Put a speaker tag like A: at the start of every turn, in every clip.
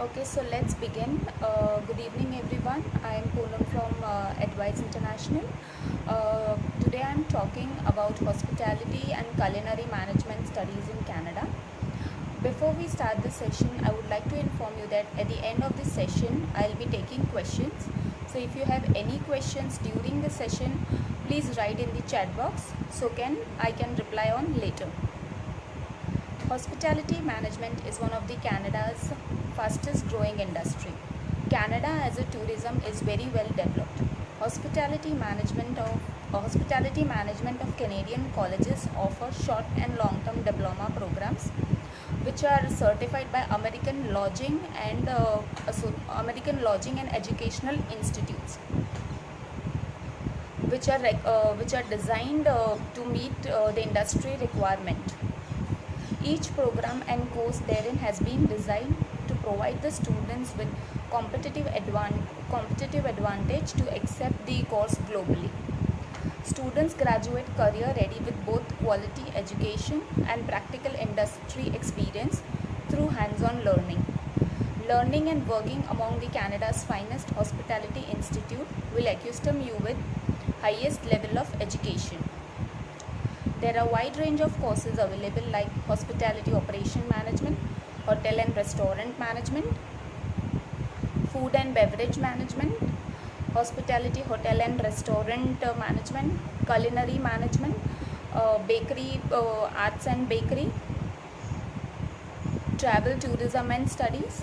A: Okay, so let's begin. Good evening, everyone. I am Poonam from Advice International. Today I am talking about hospitality and culinary management studies in Canada. Before we start the session, I would like to inform you that at the end of this session, I'll be taking questions. So if you have any questions during the session, please write in the chat box so I can reply on later. Hospitality management is one of the Canada's fastest growing industry. Canada as a tourism is very well developed. Hospitality management of Canadian colleges offer short and long term diploma programs which are certified by American Lodging and Educational Institutes, which are designed to meet the industry requirement. Each program and course therein has been designed to provide the students with competitive advantage to accept the course globally. Students graduate career ready with both quality education and practical industry experience through hands-on learning. Learning and working among the Canada's finest hospitality institute will accustom you with highest level of education. There are a wide range of courses available like hospitality operation management, hotel and restaurant management, food and beverage management, hospitality hotel and restaurant management, culinary management, bakery, arts and bakery, travel tourism and studies,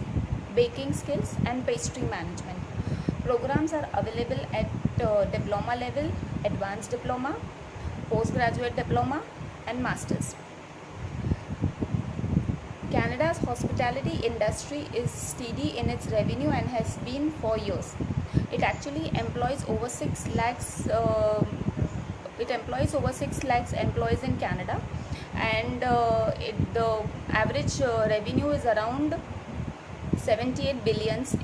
A: baking skills and pastry management. Programs are available at diploma level, advanced diploma, postgraduate diploma and masters. Canada's hospitality industry is steady in its revenue and has been for years. It actually employs over 6 lakhs employees in Canada, and the average revenue is around 78 billions.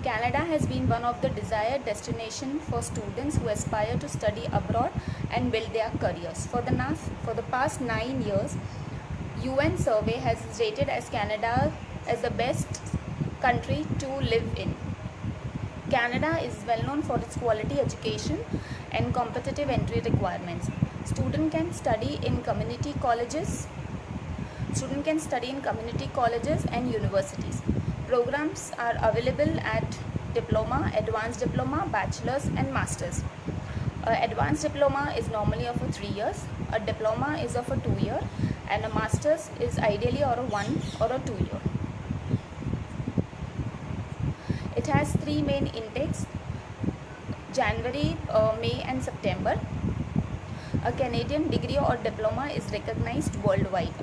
A: Canada has been one of the desired destinations for students who aspire to study abroad and build their careers. For the past 9 years, UN survey has rated as Canada as the best country to live in. Canada is well known for its quality education and competitive entry requirements. Students can study in community colleges and universities. Programs are available at diploma, advanced diploma, bachelor's and master's. Advanced diploma is normally of 3 years, a diploma is of 2 year, and a master's is ideally or a 1 or a 2 year. It has 3 main intakes: January, May and September. A Canadian degree or diploma is recognized worldwide.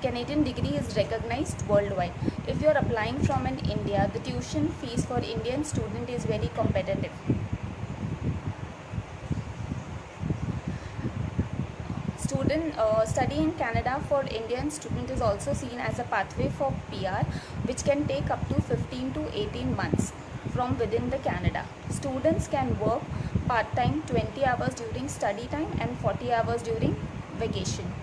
A: Canadian degree is recognized worldwide. If you are applying from India, the tuition fees for Indian student is very competitive. Study in Canada for Indian student is also seen as a pathway for PR, which can take up to 15 to 18 months from within the Canada. Students can work part-time 20 hours during study time and 40 hours during vacation.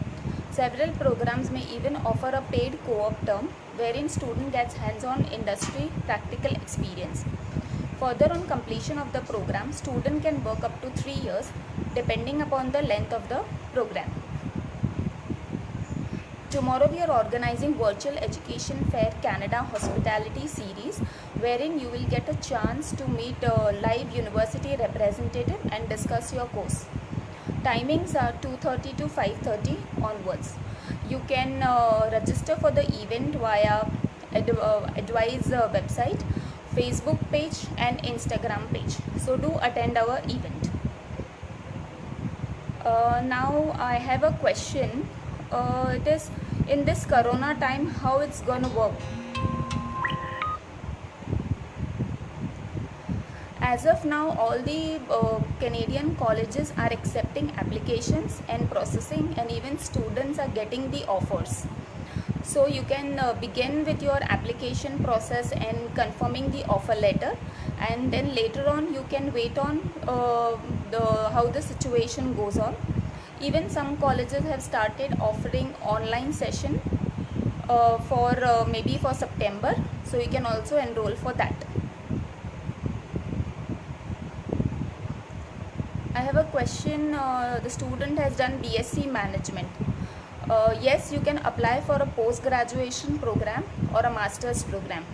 A: Several programs may even offer a paid co-op term wherein student gets hands-on industry practical experience. Further, on completion of the program, student can work up to 3 years depending upon the length of the program. Tomorrow we are organizing Virtual Education Fair Canada Hospitality Series, wherein you will get a chance to meet a live university representative and discuss your course. Timings are 2:30 to 5:30 onwards. You can register for the event via Advise website, Facebook page and Instagram page. So do attend our event. Now I have a question. It is, in this corona time, how it's gonna work? As of now, all the Canadian colleges are accepting applications and processing, and even students are getting the offers. So you can begin with your application process and confirming the offer letter, and then later on you can wait on how the situation goes on. Even some colleges have started offering online session for maybe for September, so you can also enroll for that. I have a question. The student has done BSc Management. Yes, you can apply for a post-graduation program or a master's program.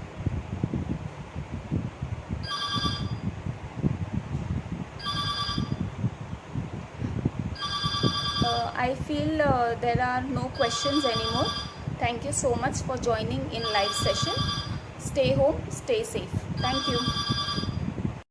A: I feel there are no questions anymore. Thank you so much for joining in live session. Stay home, stay safe. Thank you.